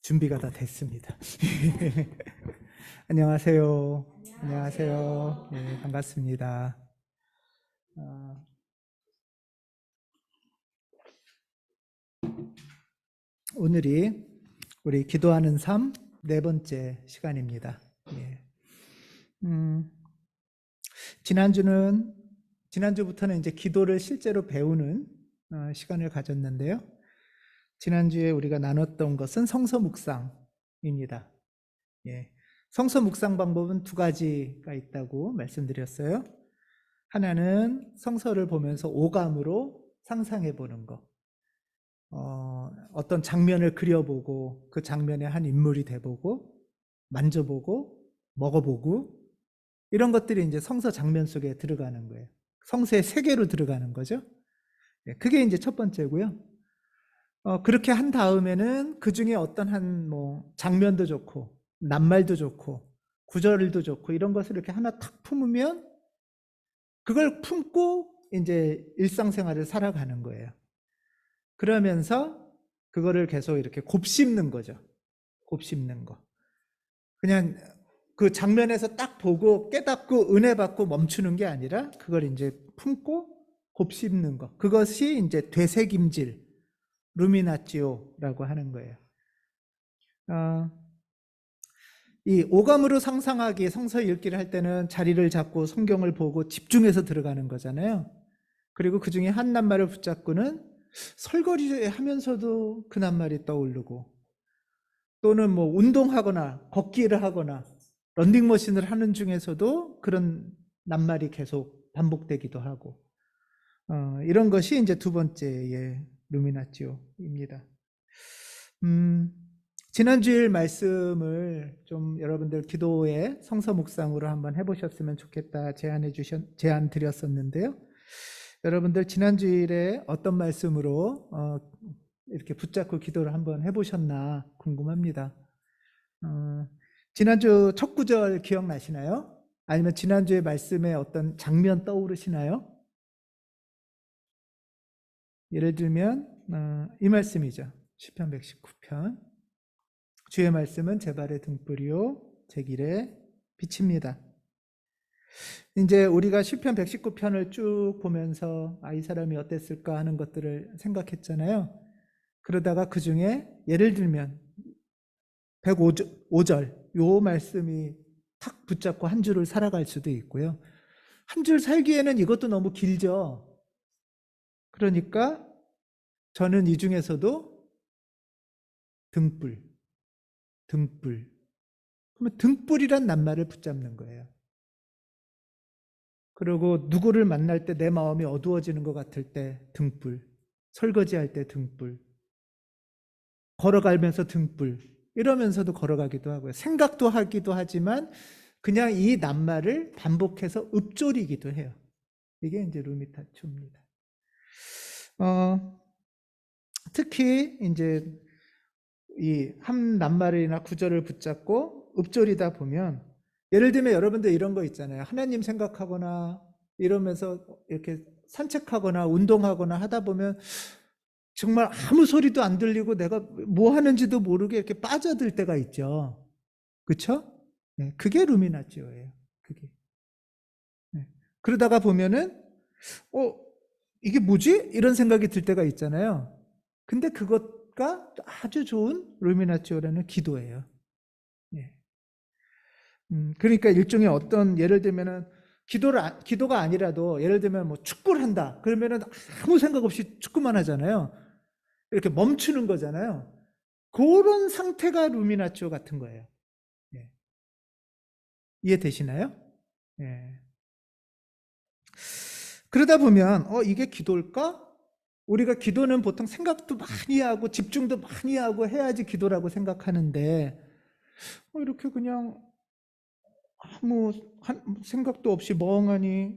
준비가 다 됐습니다. 안녕하세요. 안녕하세요. 네, 반갑습니다. 어, 오늘이 우리 기도하는 삶 네 번째 시간입니다. 예. 음, 지난주부터는 이제 기도를 실제로 배우는 시간을 가졌는데요. 지난주에 우리가 나눴던 것은 성서 묵상입니다. 예. 성서 묵상 방법은 두 가지가 있다고 말씀드렸어요. 하나는 성서를 보면서 오감으로 상상해 보는 것. 어떤 장면을 그려보고 그 장면에 한 인물이 돼보고 만져보고 먹어보고 이런 것들이 이제 성서 장면 속에 들어가는 거예요. 성서의 세계로 들어가는 거죠. 그게 이제 첫 번째고요. 그렇게 한 다음에는 그 중에 어떤 한 뭐 장면도 좋고 낱말도 좋고 구절도 좋고 이런 것을 이렇게 하나 탁 품으면 그걸 품고 이제 일상생활을 살아가는 거예요. 그러면서 그거를 계속 이렇게 곱씹는 거죠. 곱씹는 거. 그냥 그 장면에서 딱 보고 깨닫고 은혜 받고 멈추는 게 아니라 그걸 이제 품고 곱씹는 거. 그것이 이제 되새김질, 루미나치오라고 하는 거예요. 이 오감으로 상상하기 성서 읽기를 할 때는 자리를 잡고 성경을 보고 집중해서 들어가는 거잖아요. 그리고 그 중에 한 낱말을 붙잡고는 설거지 하면서도 그 낱말이 떠오르고 또는 뭐 운동하거나 걷기를 하거나 런닝머신을 하는 중에서도 그런 낱말이 계속 반복되기도 하고 이런 것이 이제 두 번째의 루미나치오입니다. 지난주일 말씀을 좀 여러분들 기도의 성서 묵상으로 한번 해보셨으면 좋겠다 제안 드렸었는데요. 여러분들 지난주일에 어떤 말씀으로 이렇게 붙잡고 기도를 한번 해보셨나 궁금합니다. 지난주 첫 구절 기억나시나요? 아니면 지난주의 말씀에 어떤 장면 떠오르시나요? 예를 들면 이 말씀이죠. 시편 119편. 주의 말씀은 제 발의 등불이요 제 길에 빛입니다. 이제 우리가 시편 119편을 쭉 보면서 이 사람이 어땠을까 하는 것들을 생각했잖아요. 그러다가 그 중에 예를 들면 105절 요 말씀이 탁 붙잡고 한 줄을 살아갈 수도 있고요. 한 줄 살기에는 이것도 너무 길죠. 그러니까 저는 이 중에서도 등불, 등불. 그러면 등불이란 낱말을 붙잡는 거예요. 그리고 누구를 만날 때 내 마음이 어두워지는 것 같을 때 등불, 설거지할 때 등불, 걸어가면서 등불, 이러면서도 걸어가기도 하고요. 생각도 하기도 하지만 그냥 이 낱말을 반복해서 읊조리기도 해요. 이게 이제 루미타초입니다. 특히 이제 이 한 낱말이나 구절을 붙잡고 읊조리다 보면 예를 들면 여러분들 이런 거 있잖아요. 하나님 생각하거나 이러면서 이렇게 산책하거나 운동하거나 하다 보면 정말 아무 소리도 안 들리고 내가 뭐 하는지도 모르게 이렇게 빠져들 때가 있죠. 그렇죠? 네, 그게 루미나치오예요. 그게. 네. 그러다가 보면은 어 이게 뭐지? 이런 생각이 들 때가 있잖아요. 근데 그것과 아주 좋은 루미나치오라는 기도예요. 예. 그러니까 일종의 어떤 예를 들면은 기도가 아니라도 예를 들면 뭐 축구를 한다. 그러면은 아무 생각 없이 축구만 하잖아요. 이렇게 멈추는 거잖아요. 그런 상태가 루미나치오 같은 거예요. 예. 이해되시나요? 예. 그러다 보면 이게 기도일까? 우리가 기도는 보통 생각도 많이 하고 집중도 많이 하고 해야지 기도라고 생각하는데 이렇게 그냥 아무 생각도 없이 멍하니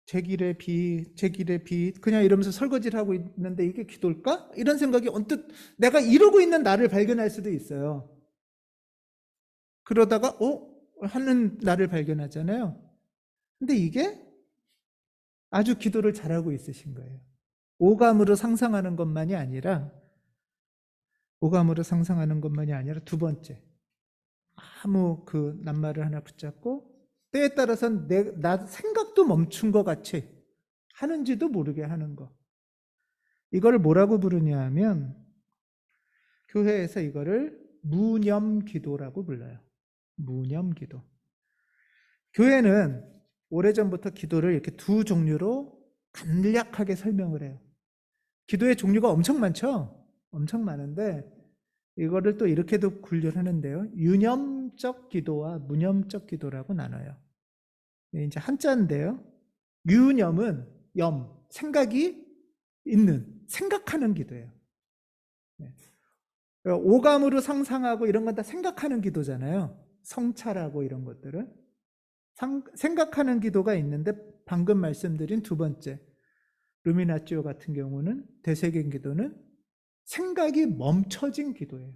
제 길의 빛 그냥 이러면서 설거지를 하고 있는데 이게 기도일까? 이런 생각이 언뜻 내가 이러고 있는 나를 발견할 수도 있어요. 그러다가 하는 나를 발견하잖아요. 근데 이게 아주 기도를 잘하고 있으신 거예요. 오감으로 상상하는 것만이 아니라 오감으로 상상하는 것만이 아니라 두 번째, 아무 그 낱말을 하나 붙잡고 때에 따라서는 나 생각도 멈춘 것 같이 하는지도 모르게 하는 거. 이거를 뭐라고 부르냐 하면 교회에서 이거를 무념기도라고 불러요. 무념기도. 교회는 오래전부터 기도를 이렇게 두 종류로 간략하게 설명을 해요. 기도의 종류가 엄청 많죠? 엄청 많은데 이거를 또 이렇게도 분류를 하는데요. 유념적 기도와 무념적 기도라고 나눠요. 이제 한자인데요. 유념은 생각이 있는, 생각하는 기도예요. 오감으로 상상하고 이런 건 다 생각하는 기도잖아요. 성찰하고 이런 것들은. 생각하는 기도가 있는데 방금 말씀드린 두 번째, 루미나치오 같은 경우는 되새긴 기도는 생각이 멈춰진 기도예요.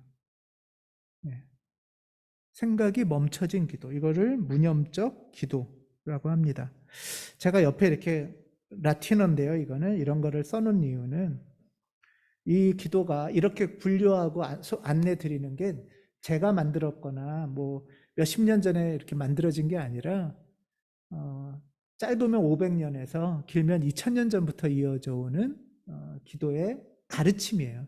생각이 멈춰진 기도. 이거를 무념적 기도라고 합니다. 제가 옆에 이렇게 라틴어인데요. 이거는 이런 거를 써놓은 이유는 이 기도가 이렇게 분류하고 안내 드리는 게 제가 만들었거나 뭐 몇십 년 전에 이렇게 만들어진 게 아니라 짧으면 500년에서 길면 2000년 전부터 이어져 오는 기도의 가르침이에요.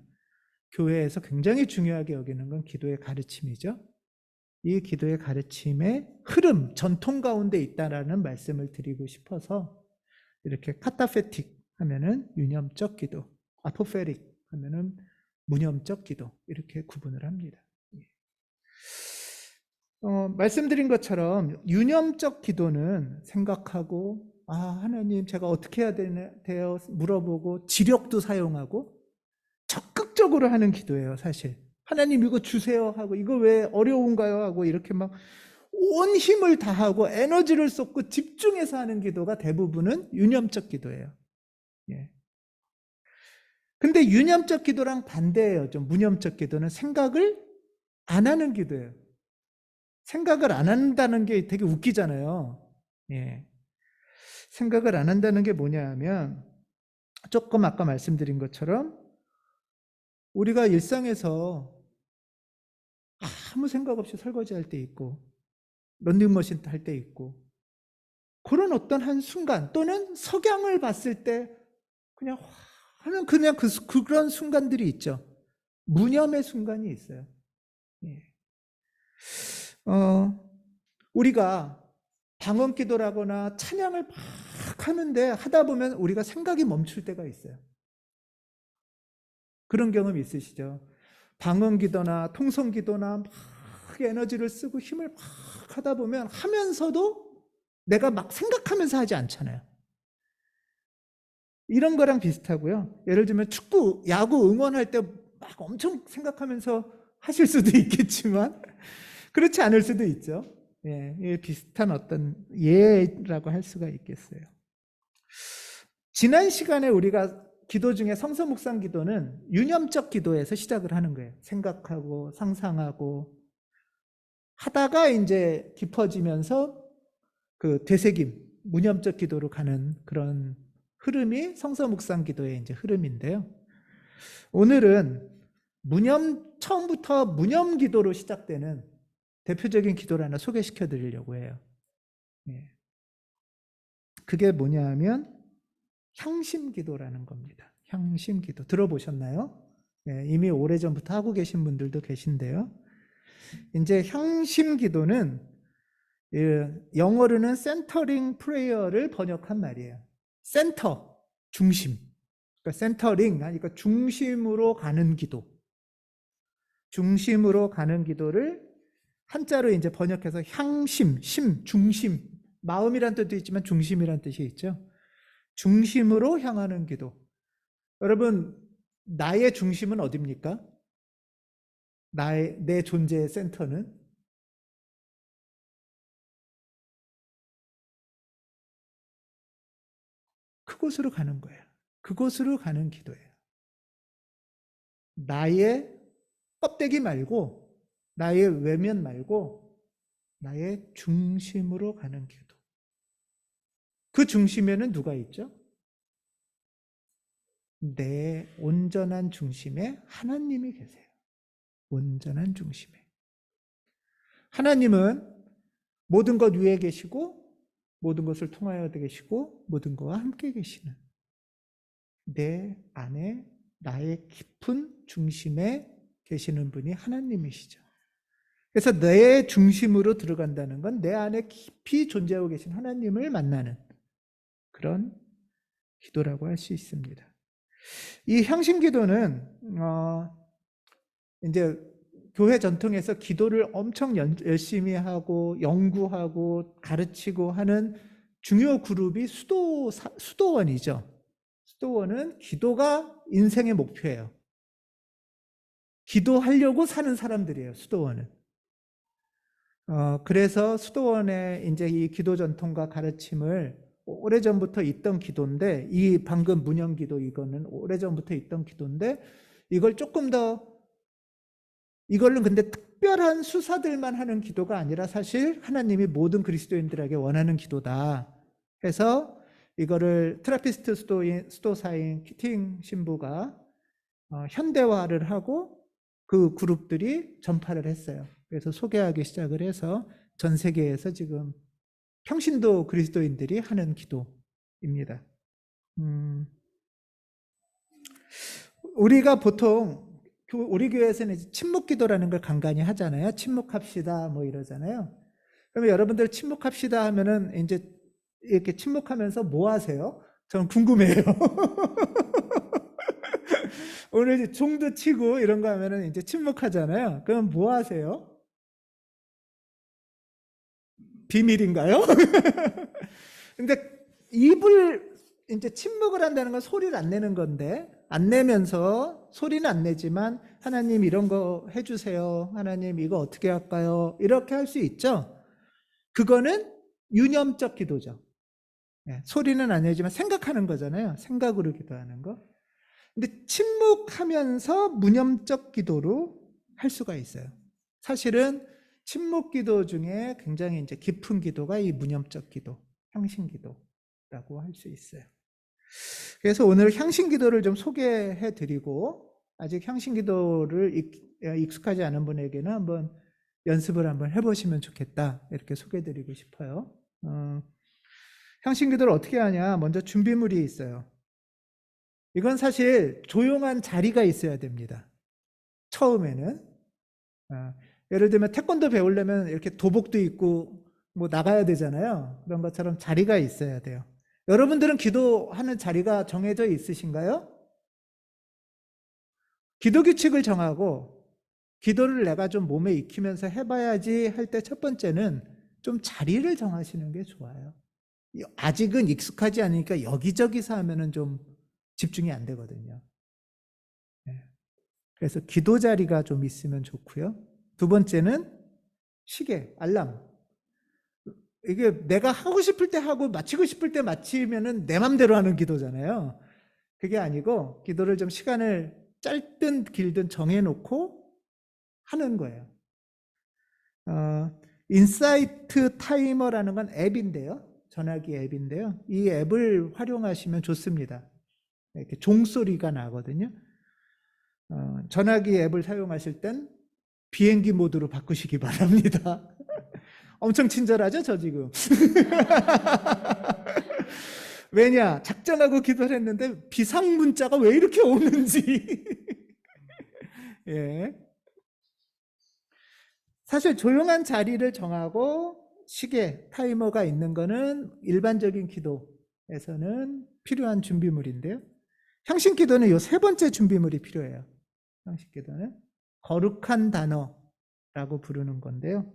교회에서 굉장히 중요하게 여기는 건 기도의 가르침이죠. 이 기도의 가르침의 흐름, 전통 가운데 있다라는 말씀을 드리고 싶어서 이렇게 카타페틱 하면은 유념적 기도, 아포페릭 하면은 무념적 기도 이렇게 구분을 합니다. 말씀드린 것처럼 유념적 기도는 생각하고 하나님 제가 어떻게 해야 돼요? 물어보고 지력도 사용하고 적극적으로 하는 기도예요, 사실. 하나님 이거 주세요 하고 이거 왜 어려운가요? 하고 이렇게 막 온 힘을 다하고 에너지를 쏟고 집중해서 하는 기도가 대부분은 유념적 기도예요. 예. 근데 유념적 기도랑 반대예요. 좀 무념적 기도는 생각을 안 하는 기도예요. 생각을 안 한다는 게 되게 웃기잖아요. 예. 생각을 안 한다는 게 뭐냐 하면 조금 아까 말씀드린 것처럼 우리가 일상에서 아무 생각 없이 설거지할 때 있고 런닝머신 할 때 있고 그런 어떤 한 순간 또는 석양을 봤을 때 그냥 하는 그냥 그런 순간들이 있죠. 무념의 순간이 있어요. 예. 우리가 방언 기도라거나 찬양을 막 하는데 하다 보면 우리가 생각이 멈출 때가 있어요. 그런 경험 있으시죠? 방언 기도나 통성 기도나 막 에너지를 쓰고 힘을 막 하다 보면 하면서도 내가 막 생각하면서 하지 않잖아요. 이런 거랑 비슷하고요. 예를 들면 축구, 야구 응원할 때 막 엄청 생각하면서 하실 수도 있겠지만 그렇지 않을 수도 있죠. 예, 비슷한 어떤 예라고 할 수가 있겠어요. 지난 시간에 우리가 기도 중에 성서 묵상 기도는 유념적 기도에서 시작을 하는 거예요. 생각하고 상상하고 하다가 이제 깊어지면서 그 되새김, 무념적 기도로 가는 그런 흐름이 성서 묵상 기도의 이제 흐름인데요. 오늘은 처음부터 무념 기도로 시작되는 대표적인 기도를 하나 소개시켜 드리려고 해요. 그게 뭐냐 하면 향심 기도라는 겁니다. 향심 기도. 들어보셨나요? 이미 오래전부터 하고 계신 분들도 계신데요. 이제 향심 기도는 영어로는 센터링 프레이어를 번역한 말이에요. 센터, 중심. 그러니까 센터링, 그러니까 중심으로 가는 기도. 중심으로 가는 기도를 한자로 이제 번역해서 향심, 중심. 마음이란 뜻도 있지만 중심이란 뜻이 있죠. 중심으로 향하는 기도. 여러분, 나의 중심은 어디입니까? 내 존재의 센터는? 그곳으로 가는 거예요. 그곳으로 가는 기도예요. 나의 껍데기 말고, 나의 외면 말고, 나의 중심으로 가는 기도. 그 중심에는 누가 있죠? 내 온전한 중심에 하나님이 계세요. 온전한 중심에. 하나님은 모든 것 위에 계시고 모든 것을 통하여 계시고 모든 것과 함께 계시는 내 안에 나의 깊은 중심에 계시는 분이 하나님이시죠. 그래서 내 중심으로 들어간다는 건 내 안에 깊이 존재하고 계신 하나님을 만나는 그런 기도라고 할 수 있습니다. 이 향신 기도는 이제 교회 전통에서 기도를 엄청 열심히 하고 연구하고 가르치고 하는 중요 그룹이 수도원이죠. 수도원은 기도가 인생의 목표예요. 기도하려고 사는 사람들이에요, 수도원은. 그래서 수도원의 이제 이 기도 전통과 가르침을 오래전부터 있던 기도인데, 이 방금 문형 기도 이거는 오래전부터 있던 기도인데, 이걸 조금 더, 이걸로 근데 특별한 수사들만 하는 기도가 아니라 사실 하나님이 모든 그리스도인들에게 원하는 기도다 해서 이거를 트라피스트 수도사인 키팅 신부가 현대화를 하고 그 그룹들이 전파를 했어요. 그래서 소개하기 시작을 해서 전 세계에서 지금 평신도 그리스도인들이 하는 기도입니다. 우리가 보통 우리 교회에서는 침묵기도라는 걸 간간히 하잖아요. 침묵합시다 뭐 이러잖아요. 그러면 여러분들 침묵합시다 하면은 이제 이렇게 침묵하면서 뭐 하세요? 저는 궁금해요. 오늘 종도 치고 이런 거 하면은 이제 침묵하잖아요. 그럼 뭐 하세요? 비밀인가요? 근데 입을 이제 침묵을 한다는 건 소리를 안 내는 건데, 안 내면서 소리는 안 내지만 하나님 이런 거 해주세요. 하나님 이거 어떻게 할까요? 이렇게 할 수 있죠. 그거는 유념적 기도죠. 네, 소리는 안 내지만 생각하는 거잖아요. 생각으로 기도하는 거. 근데 침묵하면서 무념적 기도로 할 수가 있어요. 사실은 침묵 기도 중에 굉장히 이제 깊은 기도가 이 무념적 기도, 향신 기도라고 할 수 있어요. 그래서 오늘 향신 기도를 좀 소개해 드리고, 아직 향신 기도를 익숙하지 않은 분에게는 한번 연습을 한번 해보시면 좋겠다, 이렇게 소개해 드리고 싶어요. 향신 기도를 어떻게 하냐? 먼저 준비물이 있어요. 이건 사실 조용한 자리가 있어야 됩니다. 처음에는. 예를 들면 태권도 배우려면 이렇게 도복도 입고 뭐 나가야 되잖아요. 그런 것처럼 자리가 있어야 돼요. 여러분들은 기도하는 자리가 정해져 있으신가요? 기도 규칙을 정하고 기도를 내가 좀 몸에 익히면서 해봐야지 할 때 첫 번째는 좀 자리를 정하시는 게 좋아요. 아직은 익숙하지 않으니까 여기저기서 하면은 좀 집중이 안 되거든요. 그래서 기도 자리가 좀 있으면 좋고요. 두 번째는 시계, 알람. 이게 내가 하고 싶을 때 하고 마치고 싶을 때 마치면은 내 맘대로 하는 기도잖아요. 그게 아니고 기도를 좀 시간을 짧든 길든 정해놓고 하는 거예요. 인사이트 타이머라는 건 앱인데요. 전화기 앱인데요. 이 앱을 활용하시면 좋습니다. 이렇게 종소리가 나거든요. 전화기 앱을 사용하실 땐 비행기 모드로 바꾸시기 바랍니다. 엄청 친절하죠, 저 지금? 왜냐? 작정하고 기도를 했는데 비상 문자가 왜 이렇게 오는지. 예. 사실 조용한 자리를 정하고 시계, 타이머가 있는 거는 일반적인 기도에서는 필요한 준비물인데요. 향신 기도는 이 세 번째 준비물이 필요해요. 향신 기도는 거룩한 단어라고 부르는 건데요.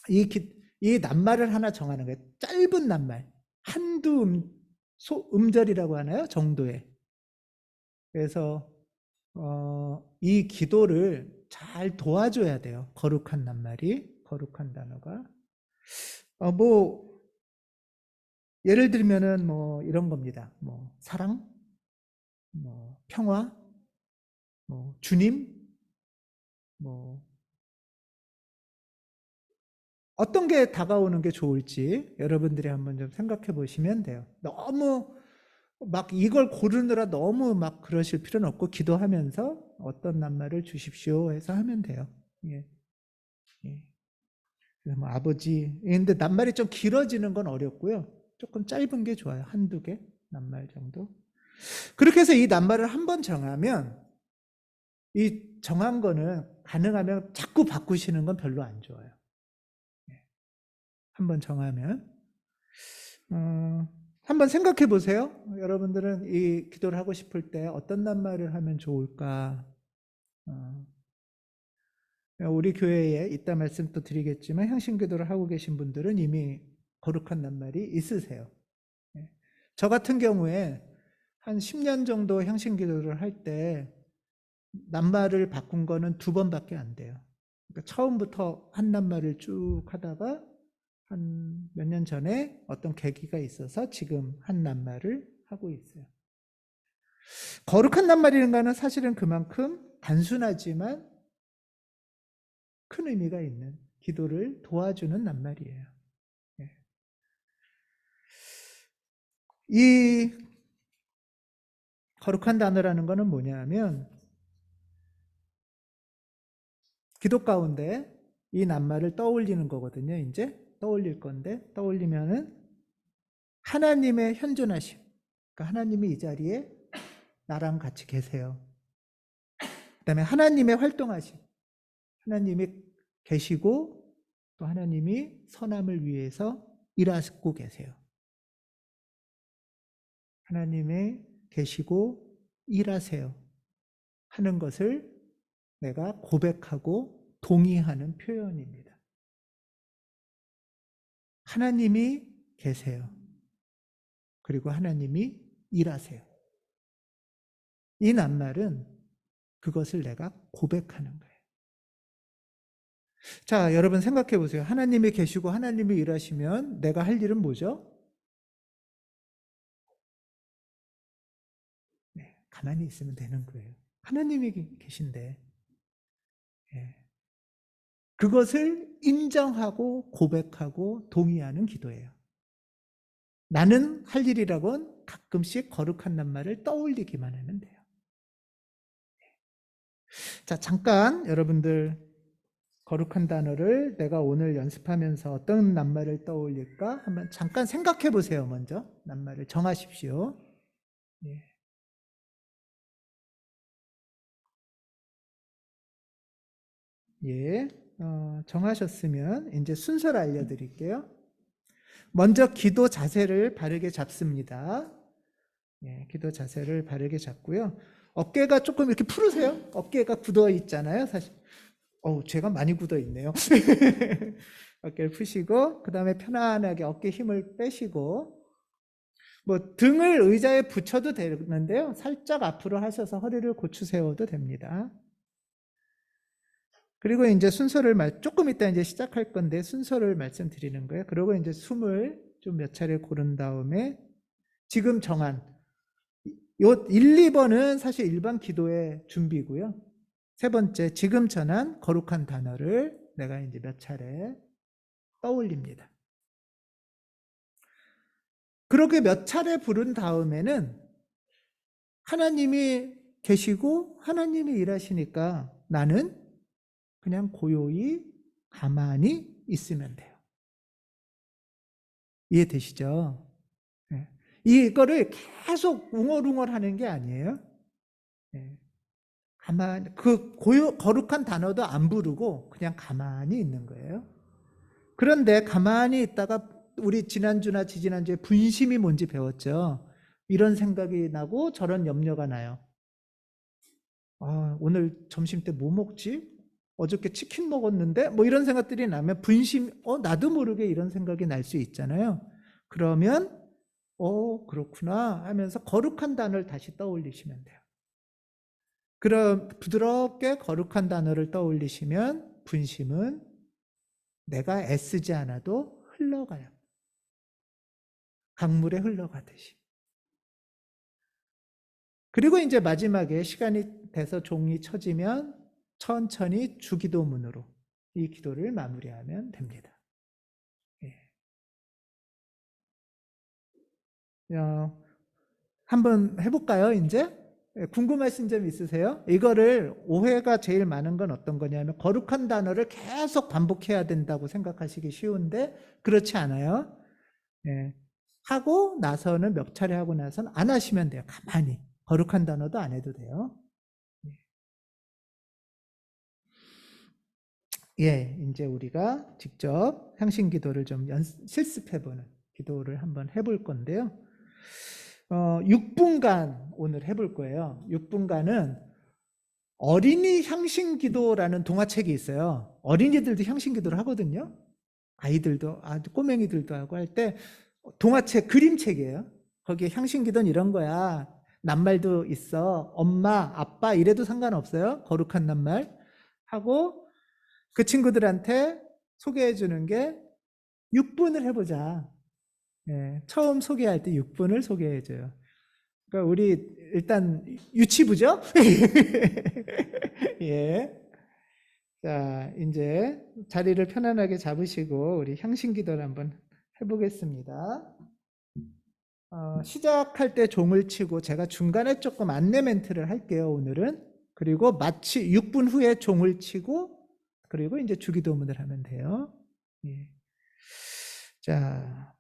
이 낱말을 하나 정하는 거예요. 짧은 낱말. 한두 음절이라고 하나요? 정도의. 그래서 이 기도를 잘 도와줘야 돼요. 거룩한 낱말이, 거룩한 단어가. 뭐 예를 들면은 뭐 이런 겁니다. 뭐 사랑, 뭐 평화, 뭐 주님, 뭐 어떤 게 다가오는 게 좋을지 여러분들이 한번 좀 생각해 보시면 돼요. 너무 막 이걸 고르느라 너무 막 그러실 필요는 없고, 기도하면서 어떤 낱말을 주십시오 해서 하면 돼요. 예. 예. 그래서 뭐 아버지. 근데 낱말이 좀 길어지는 건 어렵고요. 조금 짧은 게 좋아요. 한두 개 낱말 정도. 그렇게 해서 이 낱말을 한번 정하면 이 정한 거는 가능하면 자꾸 바꾸시는 건 별로 안 좋아요. 한번 정하면. 한번 생각해 보세요. 여러분들은 이 기도를 하고 싶을 때 어떤 낱말을 하면 좋을까? 우리 교회에 이따 말씀 또 드리겠지만 향신기도를 하고 계신 분들은 이미 거룩한 낱말이 있으세요. 저 같은 경우에 한 10년 정도 향신기도를 할 때 낱말을 바꾼 거는 2번밖에 안 돼요. 그러니까 처음부터 한 낱말을 쭉 하다가 한 몇 년 전에 어떤 계기가 있어서 지금 한 낱말을 하고 있어요. 거룩한 낱말이라는 거는 사실은 그만큼 단순하지만 큰 의미가 있는 기도를 도와주는 낱말이에요. 이 거룩한 단어라는 거는 뭐냐면 기도 가운데 이 낱말을 떠올리는 거거든요. 이제 떠올릴 건데 떠올리면은 하나님의 현존하심. 그러니까 하나님이 이 자리에 나랑 같이 계세요. 그다음에 하나님의 활동하심. 하나님이 계시고 또 하나님이 선함을 위해서 일하고 계세요. 하나님의 계시고 일하세요 하는 것을 내가 고백하고 동의하는 표현입니다. 하나님이 계세요. 그리고 하나님이 일하세요. 이 낱말은 그것을 내가 고백하는 거예요. 자, 여러분 생각해 보세요. 하나님이 계시고 하나님이 일하시면 내가 할 일은 뭐죠? 네, 가만히 있으면 되는 거예요. 하나님이 계신데 그것을 인정하고 고백하고 동의하는 기도예요. 나는 할 일이라곤 가끔씩 거룩한 낱말을 떠올리기만 하면 돼요. 자, 잠깐 여러분들 거룩한 단어를 내가 오늘 연습하면서 어떤 낱말을 떠올릴까 한번 잠깐 생각해 보세요. 먼저 낱말을 정하십시오. 예. 예. 정하셨으면 이제 순서를 알려드릴게요. 먼저 기도 자세를 바르게 잡습니다. 예, 기도 자세를 바르게 잡고요. 어깨가 조금 이렇게 풀으세요. 어깨가 굳어 있잖아요. 사실. 제가 많이 굳어 있네요. 어깨를 푸시고, 그 다음에 편안하게 어깨 힘을 빼시고, 뭐 등을 의자에 붙여도 되는데요. 살짝 앞으로 하셔서 허리를 고추 세워도 됩니다. 그리고 이제 순서를 조금 이따 이제 시작할 건데 순서를 말씀드리는 거예요. 그리고 이제 숨을 좀 몇 차례 고른 다음에 지금 정한 요 1, 2번은 사실 일반 기도의 준비고요. 세 번째, 지금 전한 거룩한 단어를 내가 이제 몇 차례 떠올립니다. 그렇게 몇 차례 부른 다음에는 하나님이 계시고 하나님이 일하시니까 나는 그냥 고요히 가만히 있으면 돼요. 이해되시죠? 네. 이거를 계속 웅얼웅얼 하는 게 아니에요. 네. 거룩한 단어도 안 부르고 그냥 가만히 있는 거예요. 그런데 가만히 있다가 우리 지난주나 지지난주에 분심이 뭔지 배웠죠. 이런 생각이 나고 저런 염려가 나요. 오늘 점심 때 뭐 먹지? 어저께 치킨 먹었는데? 뭐 이런 생각들이 나면 나도 모르게 이런 생각이 날 수 있잖아요. 그러면 그렇구나 하면서 거룩한 단어를 다시 떠올리시면 돼요. 그럼 부드럽게 거룩한 단어를 떠올리시면 분심은 내가 애쓰지 않아도 흘러가요. 강물에 흘러가듯이. 그리고 이제 마지막에 시간이 돼서 종이 쳐지면 천천히 주기도문으로 이 기도를 마무리하면 됩니다. 한번 해볼까요, 이제? 궁금하신 점 있으세요? 이거를 오해가 제일 많은 건 어떤 거냐면 거룩한 단어를 계속 반복해야 된다고 생각하시기 쉬운데 그렇지 않아요. 예. 하고 나서는 몇 차례 하고 나서는 안 하시면 돼요. 가만히. 거룩한 단어도 안 해도 돼요. 예, 이제 우리가 직접 향신 기도를 좀 실습해보는 기도를 한번 해볼 건데요. 6분간 오늘 해볼 거예요. 6분간은 어린이 향신 기도라는 동화책이 있어요. 어린이들도 향신 기도를 하거든요. 아이들도, 아주 꼬맹이들도 하고 할 때 동화책, 그림책이에요. 거기에 향신 기도는 이런 거야. 낱말도 있어. 엄마, 아빠 이래도 상관없어요. 거룩한 낱말. 하고 그 친구들한테 소개해 주는 게 6분을 해보자. 예, 처음 소개할 때 6분을 소개해 줘요. 그러니까 우리 일단 유치부죠? 예. 자, 이제 자리를 편안하게 잡으시고 우리 향신 기도를 한번 해보겠습니다. 시작할 때 종을 치고 제가 중간에 조금 안내 멘트를 할게요, 오늘은. 그리고 마치 6분 후에 종을 치고 그리고 이제 주기도문을 하면 돼요. 예. 자,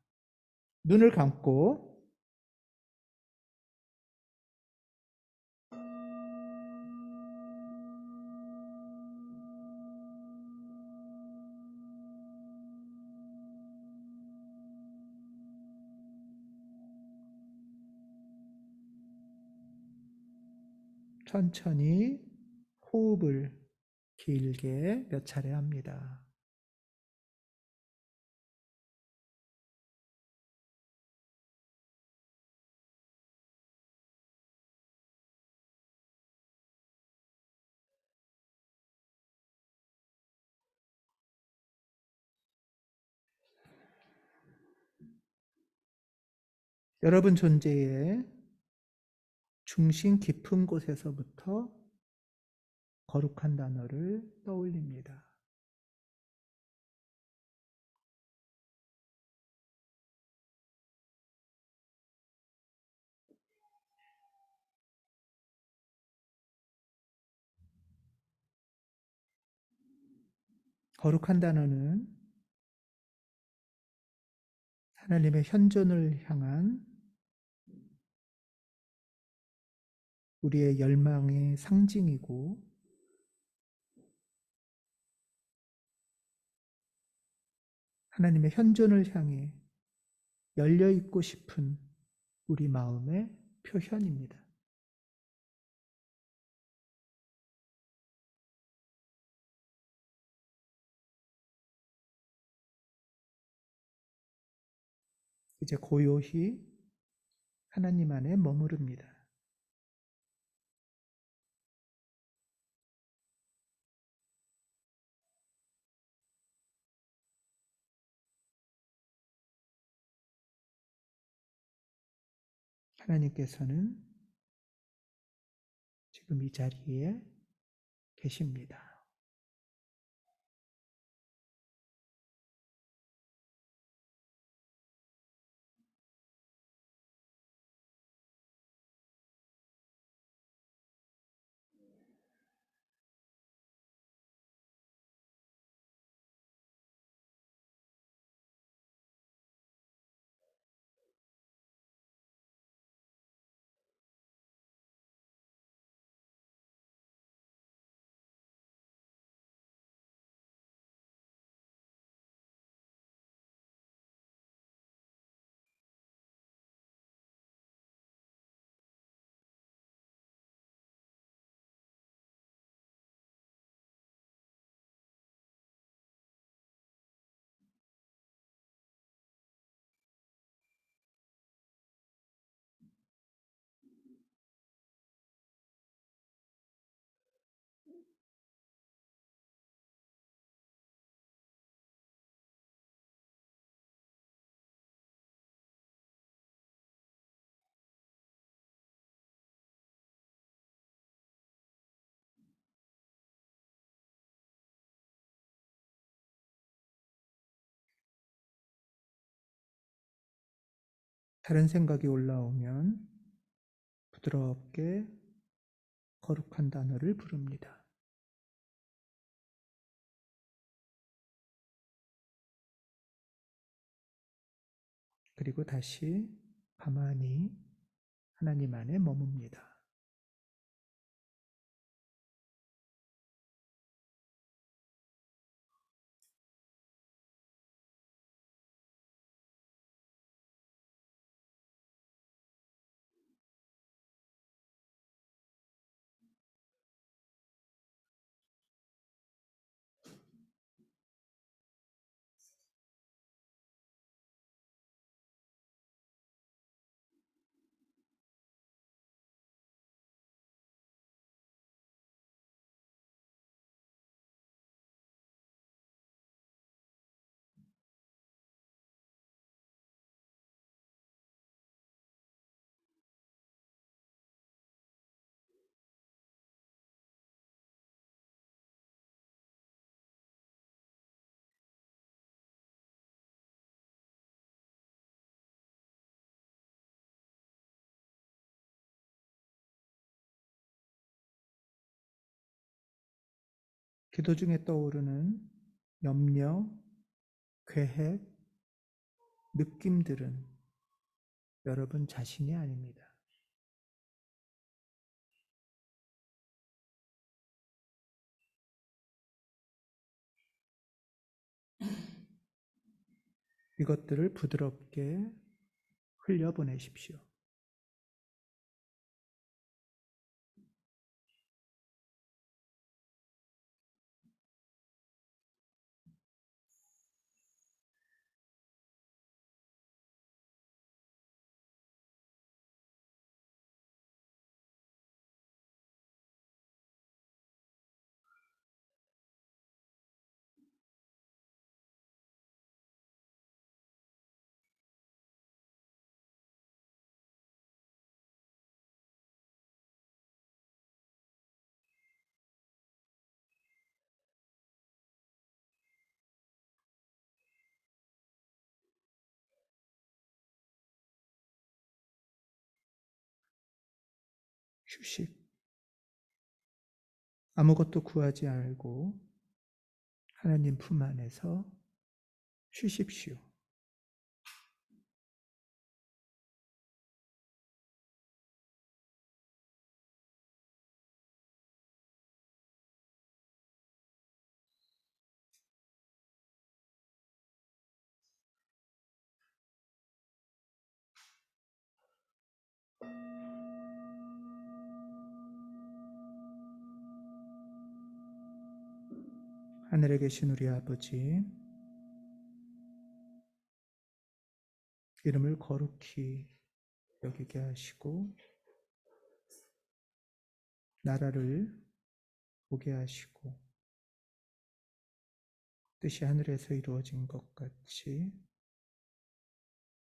눈을 감고 천천히 호흡을 길게 몇 차례 합니다. 여러분 존재의 중심 깊은 곳에서부터 거룩한 단어를 떠올립니다. 거룩한 단어는 하나님의 현존을 향한 우리의 열망의 상징이고 하나님의 현존을 향해 열려 있고 싶은 우리 마음의 표현입니다. 이제 고요히 하나님 안에 머무릅니다. 하나님께서는 지금 이 자리에 계십니다. 다른 생각이 올라오면 부드럽게 거룩한 단어를 부릅니다. 그리고 다시 가만히 하나님 안에 머뭅니다. 기도 중에 떠오르는 염려, 계획, 느낌들은 여러분 자신이 아닙니다. 이것들을 부드럽게 흘려보내십시오. 휴식. 아무것도 구하지 말고 하나님 품 안에서 쉬십시오. 하늘에 계신 우리 아버지, 이름을 거룩히 여기게 하시고 나라를 보게 하시고 뜻이 하늘에서 이루어진 것 같이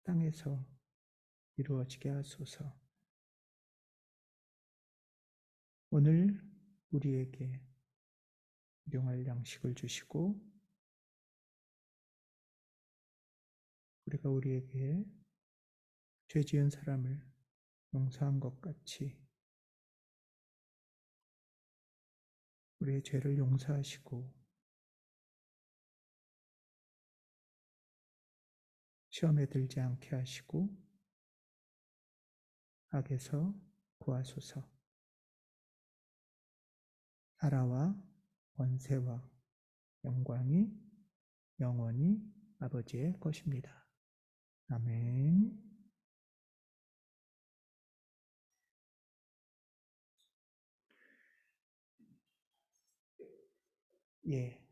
땅에서 이루어지게 하소서. 오늘 우리에게 일용할 양식을 주시고 우리가 우리에게 죄 지은 사람을 용서한 것 같이 우리의 죄를 용서하시고 시험에 들지 않게 하시고 악에서 구하소서. 나라와 권세와 영광이 영원히 아버지의 것입니다. 아멘. 예.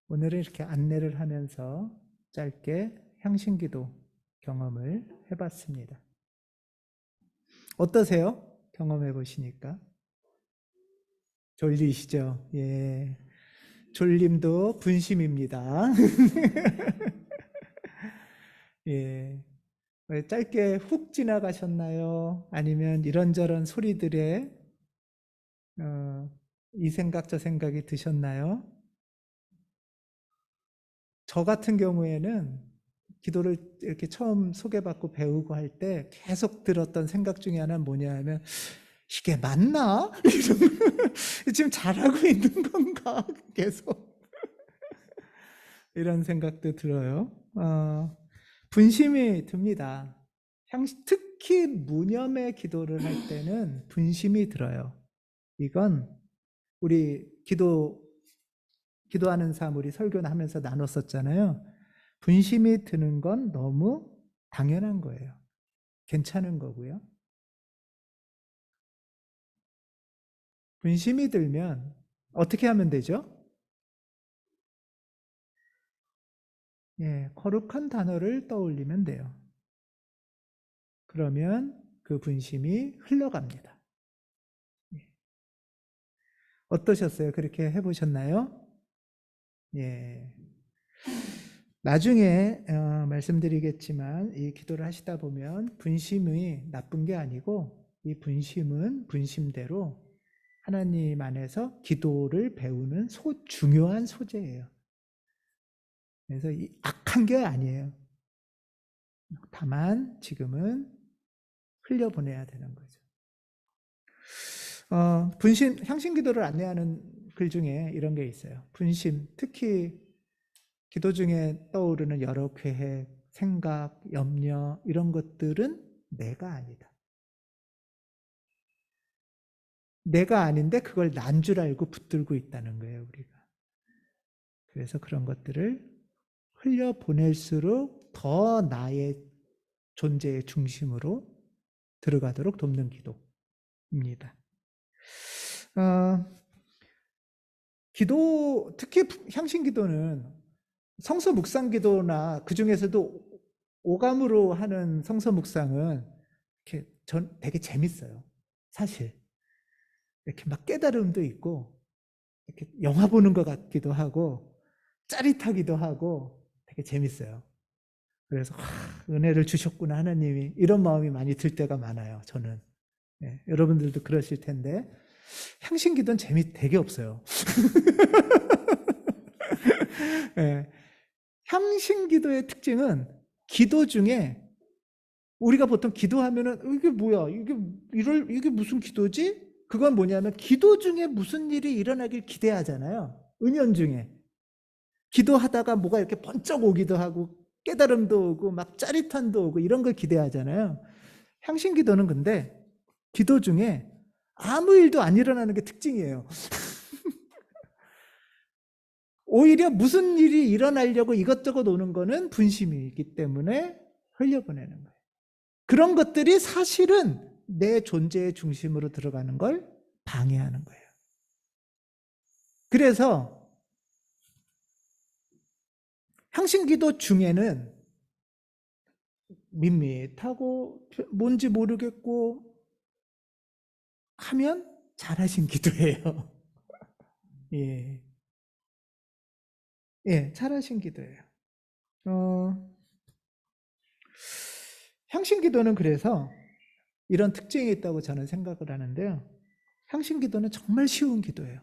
오늘은 이렇게 안내를 하면서 짧게 향신기도 경험을 해봤습니다. 어떠세요? 경험해 보시니까? 졸리시죠? 예. 졸림도 분심입니다. 예. 왜 짧게 훅 지나가셨나요? 아니면 이런저런 소리들에 이 생각 저 생각이 드셨나요? 저 같은 경우에는 기도를 이렇게 처음 소개받고 배우고 할 때 계속 들었던 생각 중에 하나는 뭐냐 하면, 이게 맞나? 지금 잘하고 있는 건가? 계속 이런 생각도 들어요. 분심이 듭니다. 특히 무념의 기도를 할 때는 분심이 들어요. 이건 우리 기도하는 삶, 우리 설교는 하면서 나눴었잖아요. 분심이 드는 건 너무 당연한 거예요. 괜찮은 거고요. 분심이 들면 어떻게 하면 되죠? 예, 거룩한 단어를 떠올리면 돼요. 그러면 그 분심이 흘러갑니다. 예. 어떠셨어요? 그렇게 해보셨나요? 예. 나중에 말씀드리겠지만 이 기도를 하시다 보면 분심이 나쁜 게 아니고 이 분심은 분심대로 하나님 안에서 기도를 배우는 중요한 소재예요. 그래서 악한 게 아니에요. 다만 지금은 흘려보내야 되는 거죠. 분심, 향신 기도를 안내하는 글 중에 이런 게 있어요. 분심, 특히 기도 중에 떠오르는 여러 계획, 생각, 염려 이런 것들은 내가 아니다. 내가 아닌데 그걸 난 줄 알고 붙들고 있다는 거예요, 우리가. 그래서 그런 것들을 흘려보낼수록 더 나의 존재의 중심으로 들어가도록 돕는 기도입니다. 기도, 특히 향신 기도는 성서 묵상 기도나 그 중에서도 오감으로 하는 성서 묵상은 이렇게 되게 재밌어요. 사실. 이렇게 막 깨달음도 있고, 이렇게 영화 보는 것 같기도 하고, 짜릿하기도 하고, 되게 재밌어요. 그래서, 은혜를 주셨구나, 하나님이. 이런 마음이 많이 들 때가 많아요, 저는. 예, 여러분들도 그러실 텐데, 향신 기도는 재미 되게 없어요. 예, 향신 기도의 특징은 기도 중에 우리가 보통 기도하면은 이게 뭐야? 이게 무슨 기도지? 그건 뭐냐면 기도 중에 무슨 일이 일어나길 기대하잖아요. 은연 중에. 기도하다가 뭐가 이렇게 번쩍 오기도 하고 깨달음도 오고 막 짜릿함도 오고 이런 걸 기대하잖아요. 향신 기도는 근데 기도 중에 아무 일도 안 일어나는 게 특징이에요. 오히려 무슨 일이 일어나려고 이것저것 오는 거는 분심이기 때문에 흘려보내는 거예요. 그런 것들이 사실은 내 존재의 중심으로 들어가는 걸 방해하는 거예요. 그래서 향신기도 중에는 밋밋하고 뭔지 모르겠고 하면 잘하신 기도예요. 예. 예, 잘하신 기도예요. 향신기도는 그래서 이런 특징이 있다고 저는 생각을 하는데요. 향신기도는 정말 쉬운 기도예요.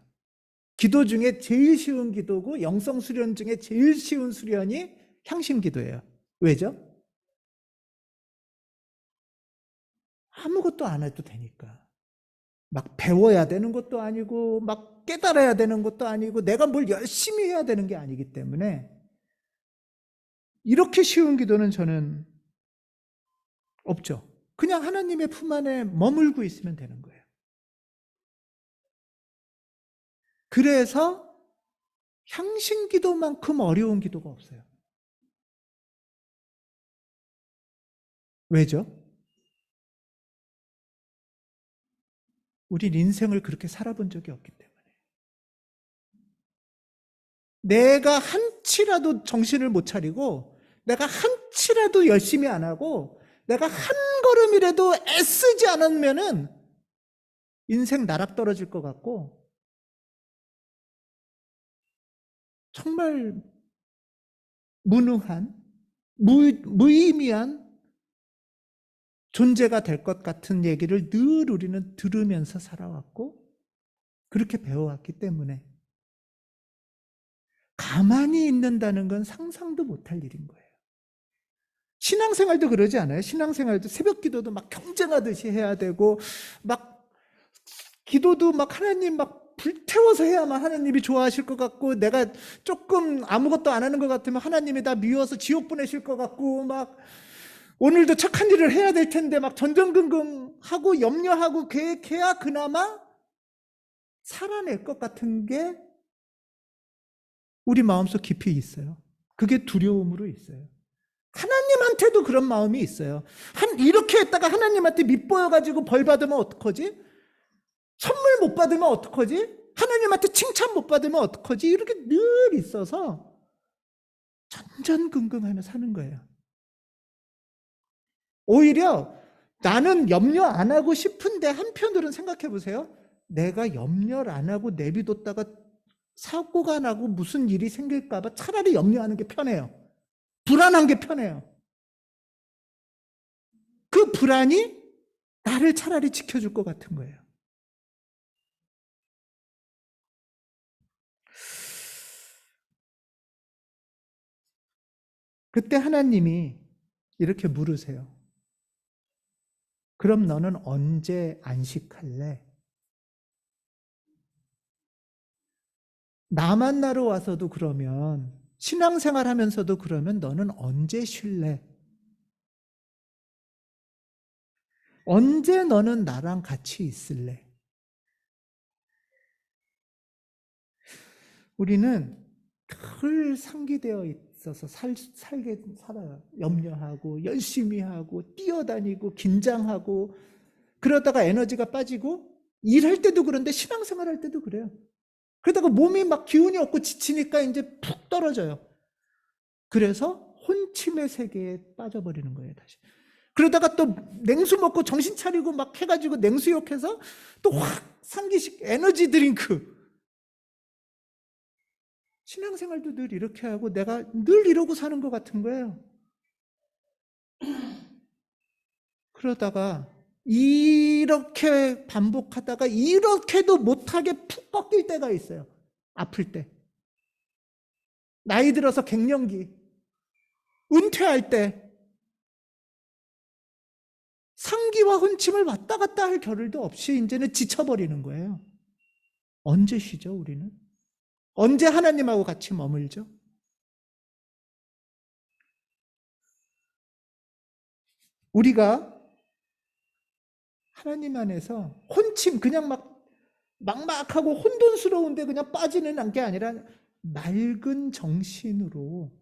기도 중에 제일 쉬운 기도고 영성 수련 중에 제일 쉬운 수련이 향신기도예요. 왜죠? 아무것도 안 해도 되니까. 막 배워야 되는 것도 아니고 막 깨달아야 되는 것도 아니고 내가 뭘 열심히 해야 되는 게 아니기 때문에 이렇게 쉬운 기도는 저는 없죠. 그냥 하나님의 품 안에 머물고 있으면 되는 거예요. 그래서 향신 기도만큼 어려운 기도가 없어요. 왜죠? 우리 인생을 그렇게 살아본 적이 없기 때문에. 내가 한치라도 정신을 못 차리고 내가 한치라도 열심히 안 하고 내가 한 걸음이라도 애쓰지 않으면은 인생 나락 떨어질 것 같고 정말 무능한 무의미한 존재가 될 것 같은 얘기를 늘 우리는 들으면서 살아왔고 그렇게 배워왔기 때문에 가만히 있는다는 건 상상도 못할 일인 거예요. 신앙생활도 그러지 않아요? 신앙생활도 새벽 기도도 막 경쟁하듯이 해야 되고, 막 기도도 막 하나님 막 불태워서 해야만 하나님이 좋아하실 것 같고, 내가 조금 아무것도 안 하는 것 같으면 하나님이 나 미워서 지옥 보내실 것 같고, 막 오늘도 착한 일을 해야 될 텐데 막 전전긍긍하고 염려하고 계획해야 그나마 살아낼 것 같은 게 우리 마음속 깊이 있어요. 그게 두려움으로 있어요. 하나님한테도 그런 마음이 있어요. 이렇게 했다가 하나님한테 밑보여가지고 벌 받으면 어떡하지? 선물 못 받으면 어떡하지? 하나님한테 칭찬 못 받으면 어떡하지? 이렇게 늘 있어서 전전긍긍하며 사는 거예요. 오히려 나는 염려 안 하고 싶은데 한편으로는 생각해 보세요. 내가 염려를 안 하고 내비뒀다가 사고가 나고 무슨 일이 생길까 봐 차라리 염려하는 게 편해요. 불안한 게 편해요. 그 불안이 나를 차라리 지켜줄 것 같은 거예요. 그때 하나님이 이렇게 물으세요. 그럼 너는 언제 안식할래? 나 만나러 와서도 그러면, 신앙생활 하면서도 그러면 너는 언제 쉴래? 언제 너는 나랑 같이 있을래? 우리는 늘 상기되어 있어서 살게 살아요. 염려하고 열심히 하고 뛰어다니고 긴장하고 그러다가 에너지가 빠지고 일할 때도 그런데 신앙생활 할 때도 그래요. 그러다가 몸이 막 기운이 없고 지치니까 이제 푹 떨어져요. 그래서 혼침의 세계에 빠져버리는 거예요, 다시. 그러다가 또 냉수 먹고 정신 차리고 막 해가지고 냉수욕해서 또 확 상기식 에너지 드링크. 신앙생활도 늘 이렇게 하고 내가 늘 이러고 사는 것 같은 거예요. 그러다가 이렇게 반복하다가 이렇게도 못하게 푹 꺾일 때가 있어요. 아플 때. 나이 들어서 갱년기. 은퇴할 때. 상기와 혼침을 왔다 갔다 할 겨를도 없이 이제는 지쳐버리는 거예요. 언제 쉬죠, 우리는? 언제 하나님하고 같이 머물죠? 우리가 하나님 안에서 혼침, 그냥 막 막막하고 혼돈스러운데 그냥 빠지는 게 아니라 맑은 정신으로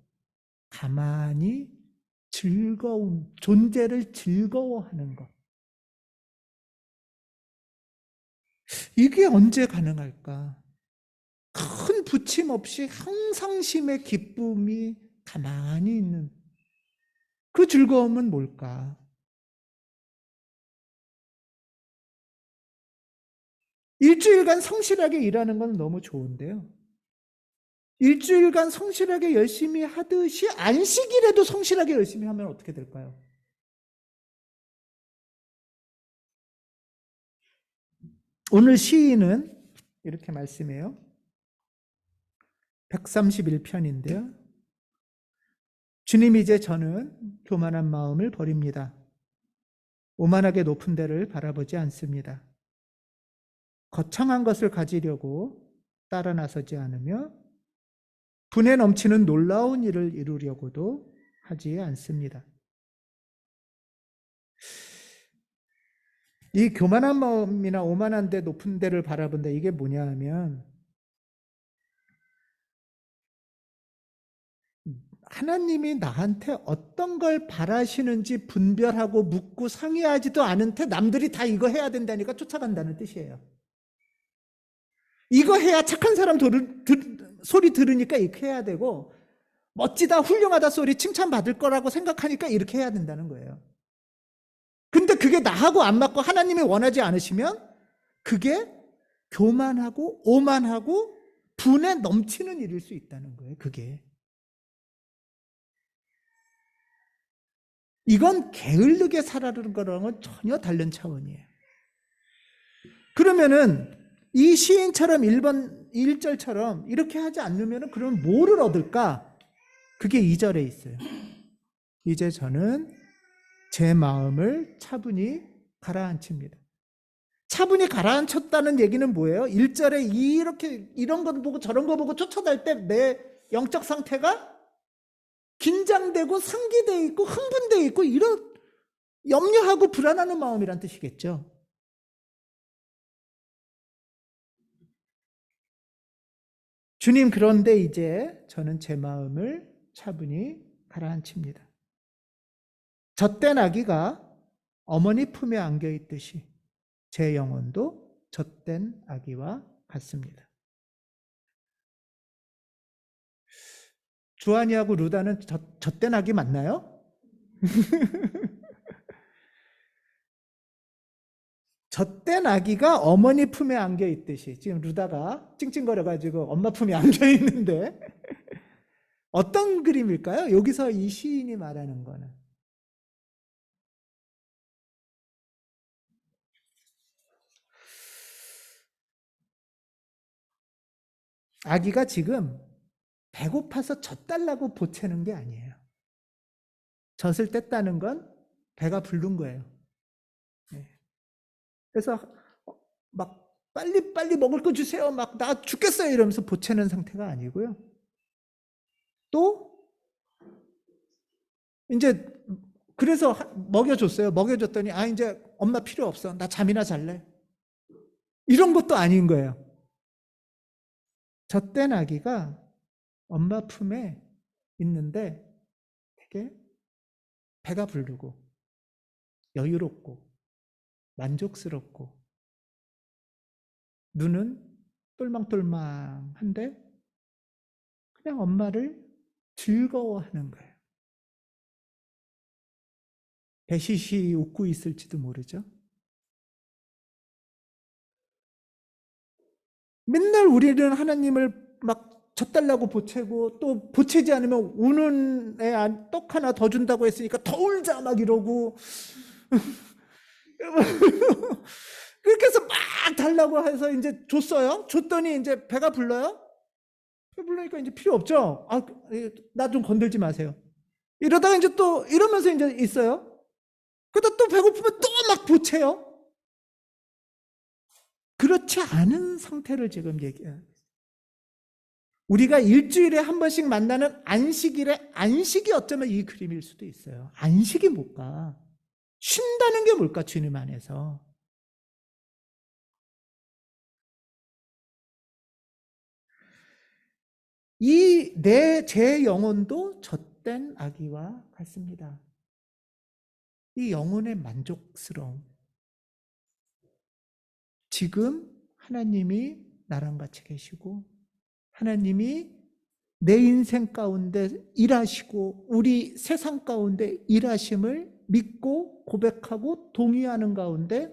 가만히 즐거움, 존재를 즐거워하는 것. 이게 언제 가능할까? 큰 부침 없이 항상심의 기쁨이 가만히 있는 그 즐거움은 뭘까? 일주일간 성실하게 일하는 건 너무 좋은데요. 일주일간 성실하게 열심히 하듯이 안식일에도 성실하게 열심히 하면 어떻게 될까요? 오늘 시인은 이렇게 말씀해요. 131편인데요. 주님, 이제 저는 교만한 마음을 버립니다. 오만하게 높은 데를 바라보지 않습니다. 거창한 것을 가지려고 따라 나서지 않으며 분에 넘치는 놀라운 일을 이루려고도 하지 않습니다. 이 교만한 마음이나 오만한 데 높은 데를 바라본다, 이게 뭐냐 하면 하나님이 나한테 어떤 걸 바라시는지 분별하고 묻고 상의하지도 않은데 남들이 다 이거 해야 된다니까 쫓아간다는 뜻이에요. 이거 해야 착한 사람 소리 들으니까 이렇게 해야 되고, 멋지다 훌륭하다 소리 칭찬받을 거라고 생각하니까 이렇게 해야 된다는 거예요. 근데 그게 나하고 안 맞고 하나님이 원하지 않으시면 그게 교만하고 오만하고 분에 넘치는 일일 수 있다는 거예요. 그게. 이건 게을르게 살아가는 거랑은 전혀 다른 차원이에요. 그러면은 이 시인처럼 1번 1절처럼 이렇게 하지 않으면 그럼 뭐를 얻을까? 그게 2절에 있어요. 이제 저는 제 마음을 차분히 가라앉힙니다. 차분히 가라앉혔다는 얘기는 뭐예요? 1절에 이렇게 이런 거 보고 저런 거 보고 쫓아갈 때 내 영적 상태가 긴장되고 상기되어 있고 흥분되어 있고 이런 염려하고 불안하는 마음이란 뜻이겠죠. 주님, 그런데 이제 저는 제 마음을 차분히 가라앉힙니다. 젖된 아기가 어머니 품에 안겨 있듯이 제 영혼도 젖된 아기와 같습니다. 주한이하고 루다는 젖된 아기 맞나요? 젖된 아기가 어머니 품에 안겨 있듯이, 지금 루다가 찡찡거려가지고 엄마 품에 안겨 있는데 어떤 그림일까요? 여기서 이 시인이 말하는 거는 아기가 지금 배고파서 젖달라고 보채는 게 아니에요. 젖을 뗐다는 건 배가 부른 거예요. 그래서 막 빨리 먹을 거 주세요. 막 나 죽겠어요 이러면서 보채는 상태가 아니고요. 또 이제 그래서 먹여줬어요. 먹여줬더니 이제 엄마 필요 없어. 나 잠이나 잘래. 이런 것도 아닌 거예요. 젖된 아기가 엄마 품에 있는데 되게 배가 부르고 여유롭고 만족스럽고 눈은 똘망똘망한데 그냥 엄마를 즐거워하는 거예요. 배시시 웃고 있을지도 모르죠. 맨날 우리는 하나님을 막 젖달라고 보채고 또 보채지 않으면 우는 애 떡 하나 더 준다고 했으니까 더 울자 막 이러고 그렇게 해서 막 달라고 해서 이제 줬어요. 줬더니 이제 배가 불러요. 배 불러니까 이제 필요 없죠. 나 좀 건들지 마세요. 이러다가 이제 또 이러면서 이제 있어요. 그러다 또 배고프면 또 막 보채요. 그렇지 않은 상태를 지금 얘기해요. 우리가 일주일에 한 번씩 만나는 안식일에 안식이 어쩌면 이 그림일 수도 있어요. 안식이 뭘까? 쉰다는 게 뭘까? 주님 안에서. 제 영혼도 젖된 아기와 같습니다. 이 영혼의 만족스러움. 지금 하나님이 나랑 같이 계시고 하나님이 내 인생 가운데 일하시고 우리 세상 가운데 일하심을 믿고 고백하고 동의하는 가운데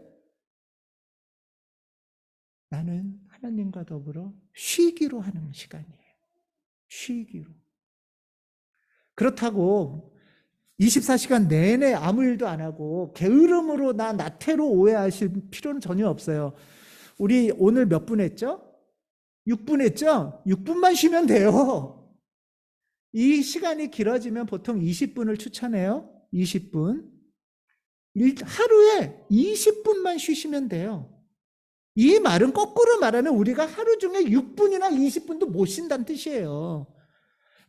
나는 하나님과 더불어 쉬기로 하는 시간이에요. 쉬기로. 그렇다고 24시간 내내 아무 일도 안 하고 게으름으로 나태로 오해하실 필요는 전혀 없어요. 우리 오늘 몇 분 했죠? 6분 했죠? 6분만 쉬면 돼요. 이 시간이 길어지면 보통 20분을 추천해요. 20분. 하루에 20분만 쉬시면 돼요. 이 말은 거꾸로 말하면 우리가 하루 중에 6분이나 20분도 못 쉰다는 뜻이에요.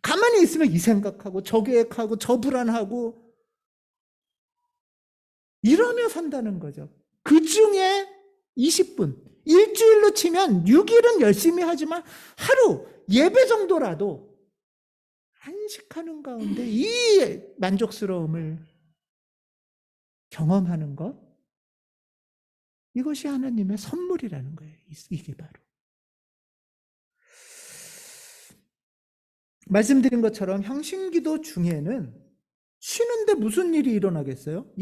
가만히 있으면 이 생각하고 저 계획하고 저 불안하고 이러며 산다는 거죠. 그 중에 20분, 일주일로 치면 6일은 열심히 하지만 하루 예배 정도라도 안식하는 가운데 이 만족스러움을 경험하는 것, 이것이 하나님의 선물이라는 거예요. 이게 바로. 말씀드린 것처럼 향신기도 중에는 쉬는데 무슨 일이 일어나겠어요?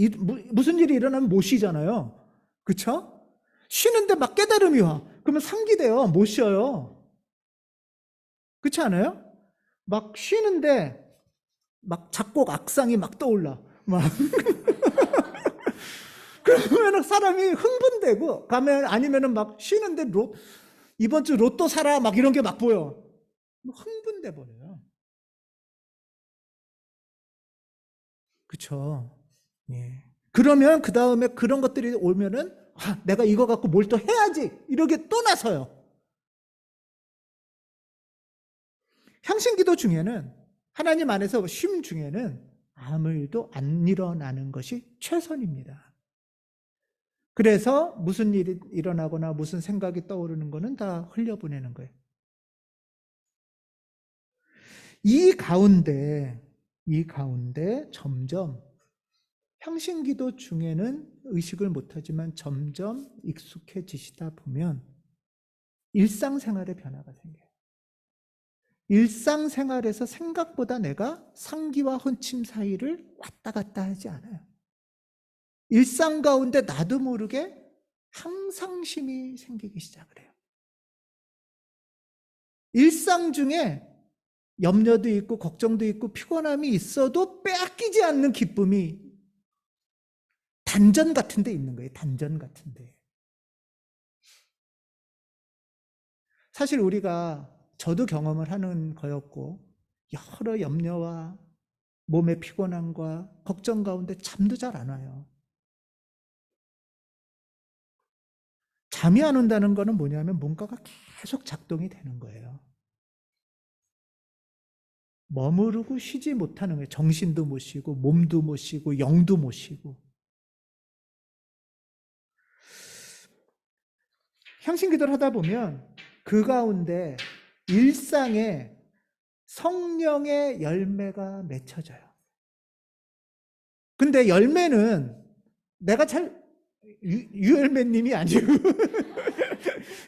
무슨 일이 일어나면 못 쉬잖아요. 그렇죠? 쉬는데 막 깨달음이 와. 그러면 상기돼요. 못 쉬어요. 그렇지 않아요? 막 쉬는데 막 작곡 악상이 막 떠올라. 막 그러면 사람이 흥분되고 가면 아니면은 막 쉬는데 이번 주 로또 사라 막 이런 게 막 보여. 흥분돼 버려요. 그쵸? 예. 그러면 그 다음에 그런 것들이 오면은 내가 이거 갖고 뭘 또 해야지 이렇게 또 나서요. 향신기도 중에는 하나님 안에서 쉼 중에는 아무 일도 안 일어나는 것이 최선입니다. 그래서 무슨 일이 일어나거나 무슨 생각이 떠오르는 거는 다 흘려보내는 거예요. 이 가운데 점점 향신기도 중에는 의식을 못하지만 점점 익숙해지시다 보면 일상생활에 변화가 생겨요. 일상생활에서 생각보다 내가 상기와 혼침 사이를 왔다 갔다 하지 않아요. 일상 가운데 나도 모르게 항상심이 생기기 시작을 해요. 일상 중에 염려도 있고 걱정도 있고 피곤함이 있어도 빼앗기지 않는 기쁨이 단전 같은 데 있는 거예요. 단전 같은 데. 사실 우리가 저도 경험을 하는 거였고 여러 염려와 몸의 피곤함과 걱정 가운데 잠도 잘 안 와요. 잠이 안 온다는 거는 뭐냐면 뭔가가 계속 작동이 되는 거예요. 머무르고 쉬지 못하는 거예요. 정신도 못 쉬고 몸도 못 쉬고 영도 못 쉬고. 향신기도를 하다 보면 그 가운데 일상에 성령의 열매가 맺혀져요. 근데 열매는 내가 유열매님이 아니고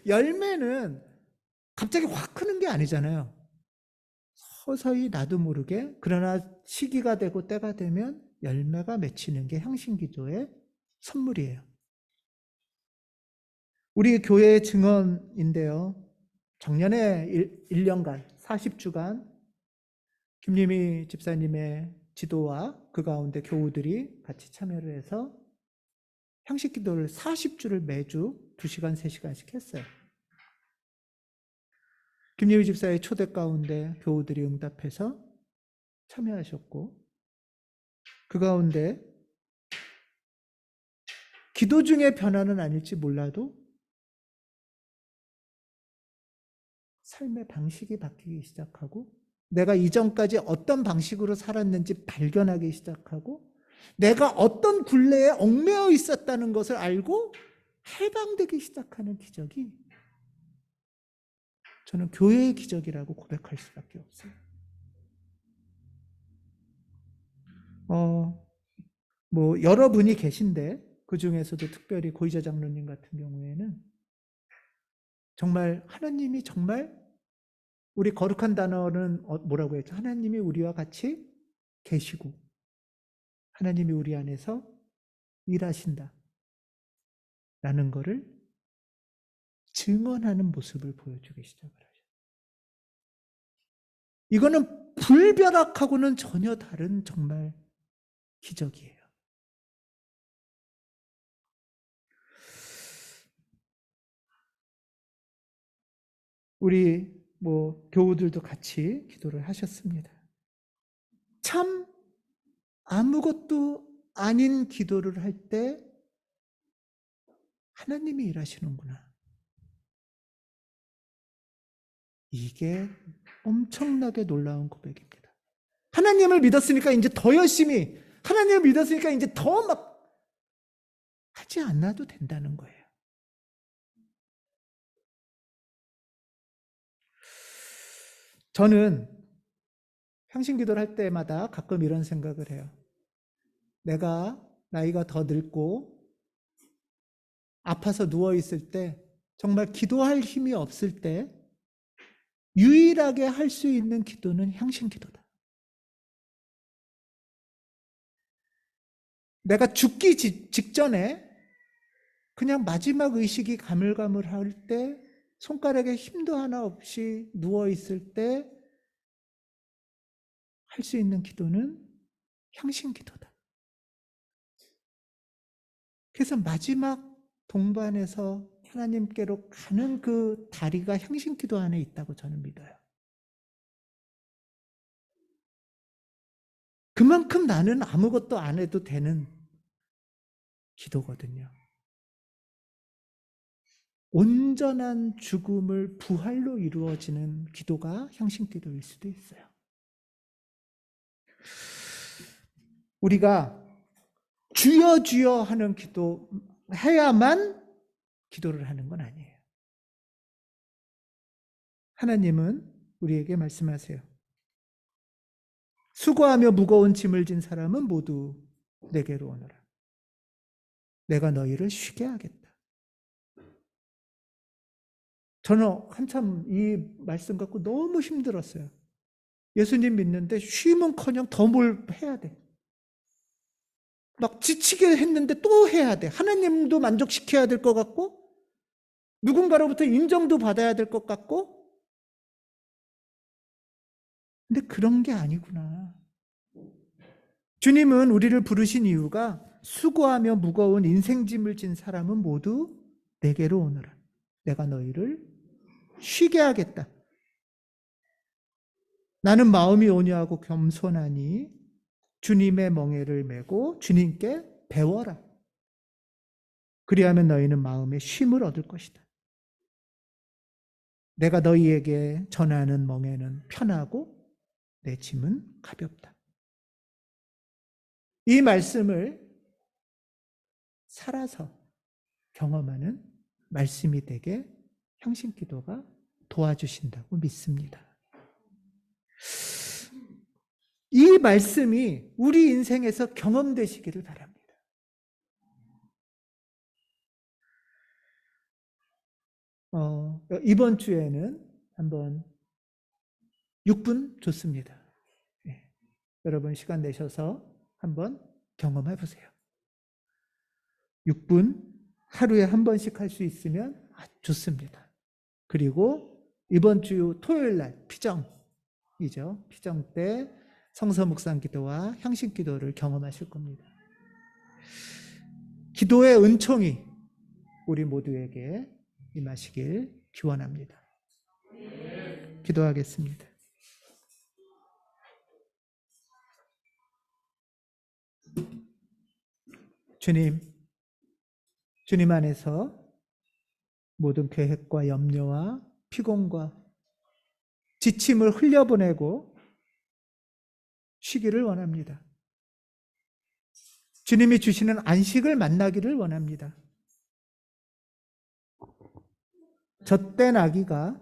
열매는 갑자기 확 크는 게 아니잖아요. 서서히 나도 모르게 그러나 시기가 되고 때가 되면 열매가 맺히는 게 향신기도의 선물이에요. 우리 교회의 증언인데요. 작년에 1년간 40주간 김유미 집사님의 지도와 그 가운데 교우들이 같이 참여를 해서 향식기도를 40주를 매주 2시간, 3시간씩 했어요. 김유미 집사의 초대 가운데 교우들이 응답해서 참여하셨고 그 가운데 기도 중에 변화는 아닐지 몰라도 삶의 방식이 바뀌기 시작하고 내가 이전까지 어떤 방식으로 살았는지 발견하기 시작하고 내가 어떤 굴레에 얽매여 있었다는 것을 알고 해방되기 시작하는 기적이 저는 교회의 기적이라고 고백할 수밖에 없어요. 여러분이 계신데 그 중에서도 특별히 고이자 장로님 같은 경우에는 정말 하나님이 정말 우리 거룩한 단어는 뭐라고 했죠? 하나님이 우리와 같이 계시고 하나님이 우리 안에서 일하신다 라는 것을 증언하는 모습을 보여주기 시작을 하죠. 이거는 불벼락하고는 전혀 다른 정말 기적이에요. 우리 교우들도 같이 기도를 하셨습니다. 참 아무것도 아닌 기도를 할 때 하나님이 일하시는구나. 이게 엄청나게 놀라운 고백입니다. 하나님을 믿었으니까 이제 더 열심히, 하나님을 믿었으니까 이제 더 막 하지 않아도 된다는 거예요. 저는 향신기도를 할 때마다 가끔 이런 생각을 해요. 내가 나이가 더 늙고 아파서 누워있을 때 정말 기도할 힘이 없을 때 유일하게 할 수 있는 기도는 향신기도다. 내가 죽기 직전에 그냥 마지막 의식이 가물가물할 때 손가락에 힘도 하나 없이 누워있을 때 할 수 있는 기도는 향신기도다. 그래서 마지막 동반에서 하나님께로 가는 그 다리가 향신기도 안에 있다고 저는 믿어요. 그만큼 나는 아무것도 안 해도 되는 기도거든요. 온전한 죽음을 부활로 이루어지는 기도가 형신기도일 수도 있어요. 우리가 주여 주여 하는 기도 해야만 기도를 하는 건 아니에요. 하나님은 우리에게 말씀하세요. 수고하며 무거운 짐을 진 사람은 모두 내게로 오너라. 내가 너희를 쉬게 하겠다. 저는 한참 이 말씀 갖고 너무 힘들었어요. 예수님 믿는데 쉼은커녕 더 뭘 해야 돼. 막 지치게 했는데 또 해야 돼. 하나님도 만족시켜야 될 것 같고 누군가로부터 인정도 받아야 될 것 같고, 근데 그런 게 아니구나. 주님은 우리를 부르신 이유가 수고하며 무거운 인생짐을 진 사람은 모두 내게로 오너라. 내가 너희를 쉬게 하겠다. 나는 마음이 온유하고 겸손하니 주님의 멍에를 메고 주님께 배워라. 그리하면 너희는 마음의 쉼을 얻을 것이다. 내가 너희에게 전하는 멍에는 편하고 내 짐은 가볍다. 이 말씀을 살아서 경험하는 말씀이 되게 형신기도가 도와주신다고 믿습니다. 이 말씀이 우리 인생에서 경험되시기를 바랍니다. 이번 주에는 한번 6분 좋습니다. 네. 여러분 시간 내셔서 한번 경험해 보세요. 6분 하루에 한 번씩 할 수 있으면 좋습니다. 그리고 이번 주 토요일 날 피정이죠. 피정 때 성서 묵상 기도와 향신 기도를 경험하실 겁니다. 기도의 은총이 우리 모두에게 임하시길 기원합니다. 기도하겠습니다. 주님 안에서 모든 계획과 염려와 피곤과 지침을 흘려보내고 쉬기를 원합니다. 주님이 주시는 안식을 만나기를 원합니다. 젖된 아기가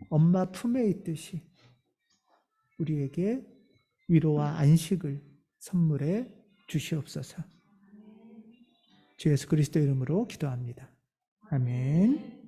엄마 품에 있듯이 우리에게 위로와 안식을 선물해 주시옵소서. 주 예수 그리스도 이름으로 기도합니다. 아멘.